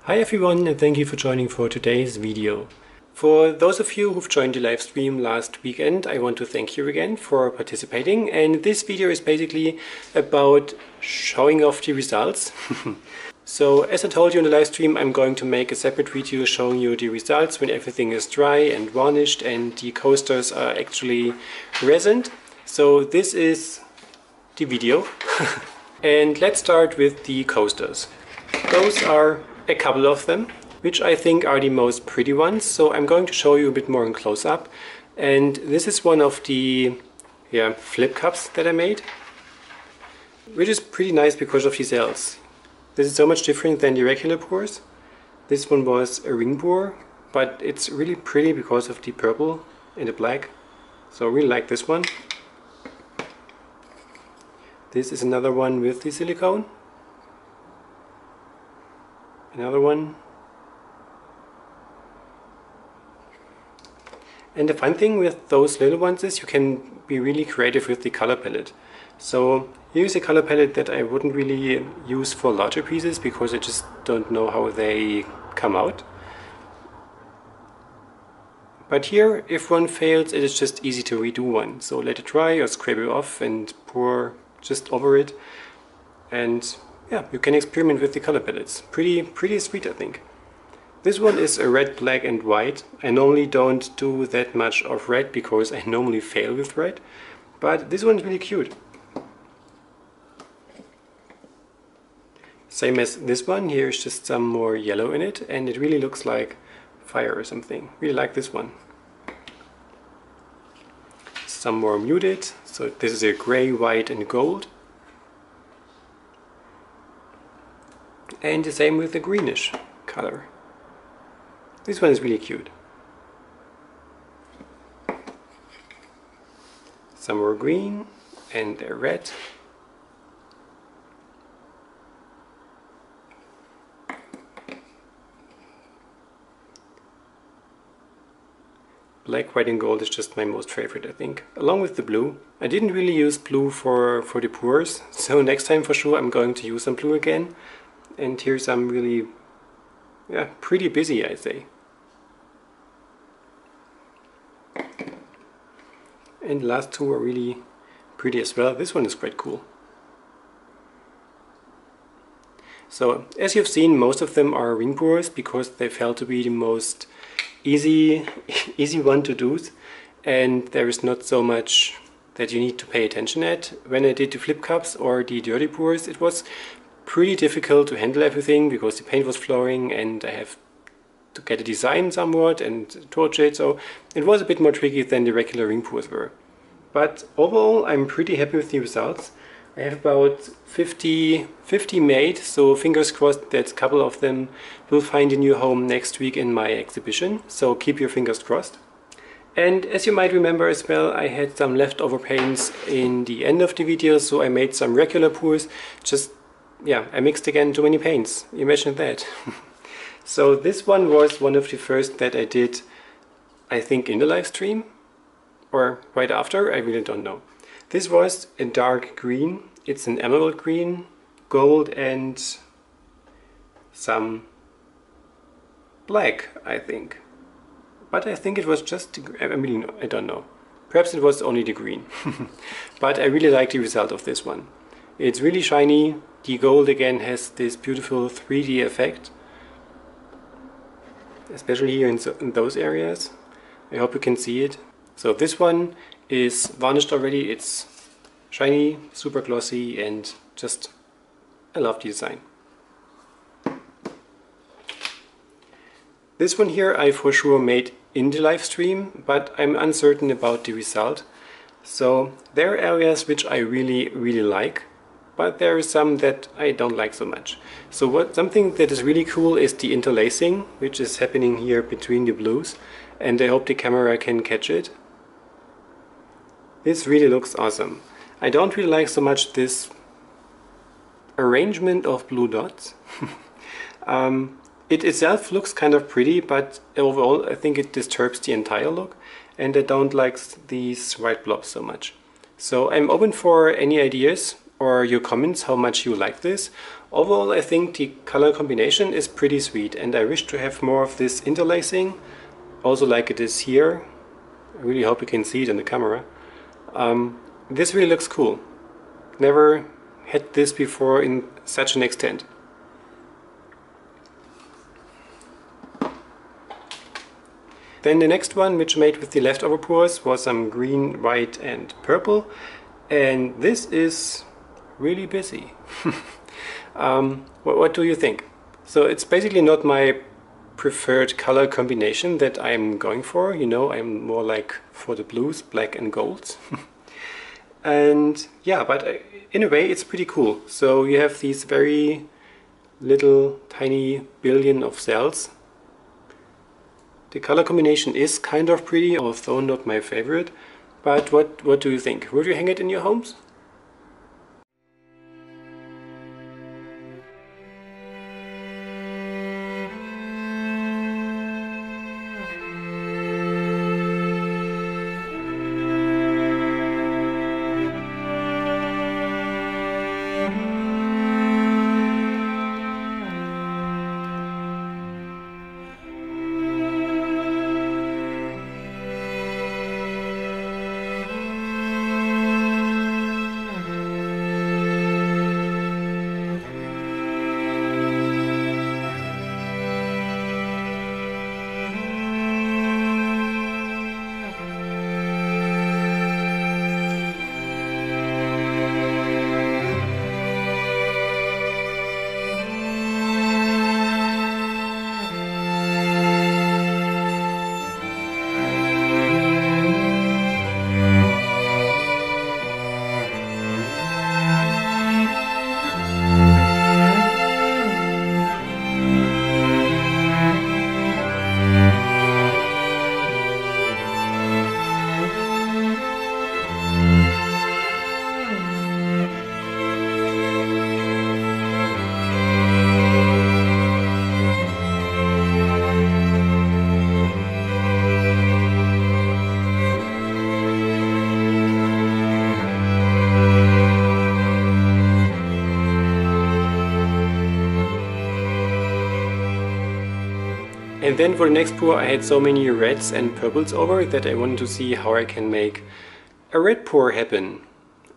Hi everyone, and thank you for joining for today's video. For those of you who've joined the live stream last weekend, I want to thank you again for participating, and this video is basically about showing off the results. So as I told you in the live stream, I'm going to make a separate video showing you the results when everything is dry and varnished and the coasters are actually resined. So this is the video. And let's start with the coasters. Those are a couple of them, which I think are the most pretty ones. So I'm going to show you a bit more in close-up. And this is one of the flip cups that I made, which is pretty nice because of these L's. This is so much different than the regular pours. This one was a ring pour, but it's really pretty because of the purple and the black. So I really like this one. This is another one with the silicone. Another one. And the fun thing with those little ones is you can be really creative with the color palette. So here's a color palette that I wouldn't really use for larger pieces because I just don't know how they come out. But here, if one fails, it is just easy to redo one. So let it dry or scrape it off and pour just over it. And yeah, you can experiment with the color palettes. Pretty sweet, I think. This one is a red, black and white. I normally don't do that much of red because I normally fail with red. But this one is really cute. Same as this one, here is just some more yellow in it and it really looks like fire or something. Really like this one. Some more muted, so this is a gray, white and gold. And the same with the greenish color. This one is really cute. Some more green and a red. Black, white and gold is just my most favorite, I think, along with the blue. I didn't really use blue for the pours, so next time for sure I'm going to use some blue again. And here's some really, pretty busy, I say. And the last two are really pretty as well. This one is quite cool. So as you've seen, most of them are ring pours because they felt to be the most easy one to do, and there is not so much that you need to pay attention at. When I did the flip cups or the dirty pours, it was pretty difficult to handle everything because the paint was flowing and I have to get a design somewhat and torch it, so it was a bit more tricky than the regular ring pours were. But overall I'm pretty happy with the results. I have about 50 made, so fingers crossed that a couple of them will find a new home next week in my exhibition, so keep your fingers crossed. And as you might remember as well, I had some leftover paints in the end of the video, so I made some regular pours. I mixed again too many paints, imagine that. So this one was one of the first that I did, I think in the live stream, or right after, I really don't know. This was a dark green, it's an emerald green, gold and some black, I think. But I think it was just, I don't know. Perhaps it was only the green. But I really like the result of this one. It's really shiny, the gold again has this beautiful 3D effect. Especially here in those areas. I hope you can see it. So this one is varnished already, it's shiny, super glossy and just, I love the design. This one here I for sure made in the live stream, but I'm uncertain about the result. So there are areas which I really like, but there are some that I don't like so much. So something that is really cool is the interlacing, which is happening here between the blues, and I hope the camera can catch it. This really looks awesome. I don't really like so much this arrangement of blue dots. It itself looks kind of pretty, but overall I think it disturbs the entire look, and I don't like these white blobs so much. So I'm open for any ideas. or your comments how much you like this. Overall, I think the color combination is pretty sweet, and I wish to have more of this interlacing, also like it is here. I really hope you can see it in the camera. This really looks cool. Never had this before in such an extent. Then the next one, which made with the leftover pours, was some green, white and purple. And this is really busy. What do you think? So it's basically not my preferred color combination that I'm going for. You know, I'm more like for the blues, black and golds. And yeah, but in a way it's pretty cool. So you have these very little tiny billion of cells. The color combination is kind of pretty, although not my favorite. But what do you think? Would you hang it in your homes? And then for the next pour I had so many reds and purples over that I wanted to see how I can make a red pour happen.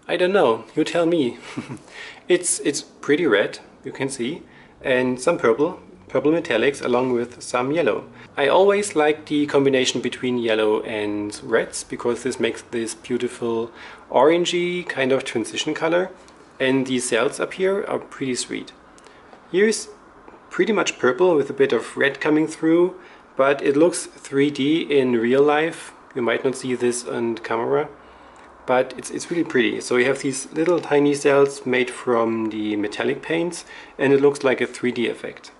I don't know, you tell me. It's pretty red, you can see, and some purple metallics along with some yellow. I always like the combination between yellow and reds because this makes this beautiful orangey kind of transition color, and the cells up here are pretty sweet. Here's pretty much purple with a bit of red coming through, but it looks 3D in real life. You might not see this on camera, but it's really pretty. So you have these little tiny cells made from the metallic paints, and it looks like a 3D effect.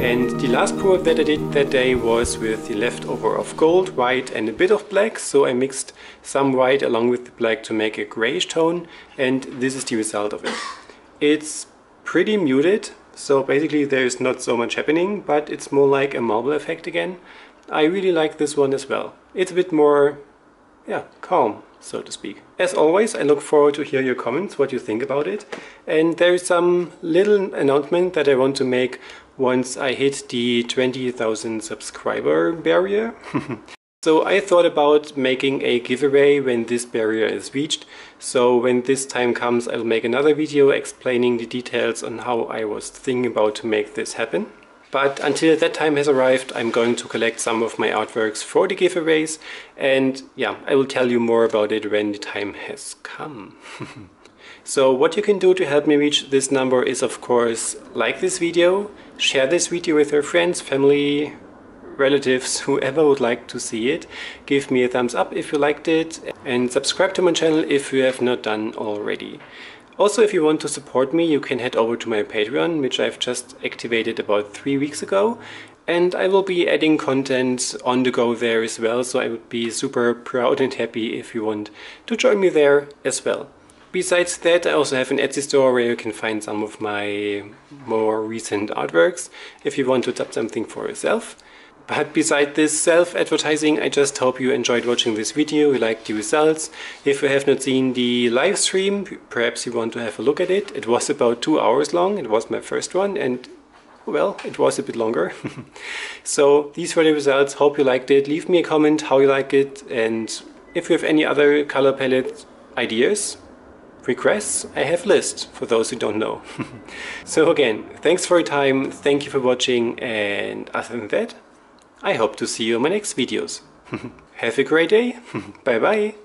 And the last pour that I did that day was with the leftover of gold, white and a bit of black. So I mixed some white along with the black to make a grayish tone, and this is the result of it. It's pretty muted, so basically there's not so much happening, but it's more like a marble effect again. I really like this one as well. It's a bit more, yeah, calm, so to speak. As always, I look forward to hear your comments, what you think about it. And there is some little announcement that I want to make once I hit the 20,000 subscriber barrier. So I thought about making a giveaway when this barrier is reached. So when this time comes, I'll make another video explaining the details on how I was thinking about to make this happen. But until that time has arrived, I'm going to collect some of my artworks for the giveaways, and yeah, I will tell you more about it when the time has come. So what you can do to help me reach this number is, of course, like this video, share this video with your friends, family, relatives, whoever would like to see it. Give me a thumbs up if you liked it, and subscribe to my channel if you have not done already. Also, if you want to support me, you can head over to my Patreon, which I've just activated about 3 weeks ago. And I will be adding content on the go there as well, so I would be super proud and happy if you want to join me there as well. Besides that, I also have an Etsy store where you can find some of my more recent artworks if you want to tap something for yourself. But beside this self-advertising, I just hope you enjoyed watching this video, you liked the results. If you have not seen the live stream, perhaps you want to have a look at it. It was about 2 hours long, it was my first one, and well, it was a bit longer. So these were the results, hope you liked it. Leave me a comment how you like it, and if you have any other color palette ideas, requests, I have a list for those who don't know. So again, thanks for your time, thank you for watching, and other than that, I hope to see you in my next videos. Have a great day. Bye bye.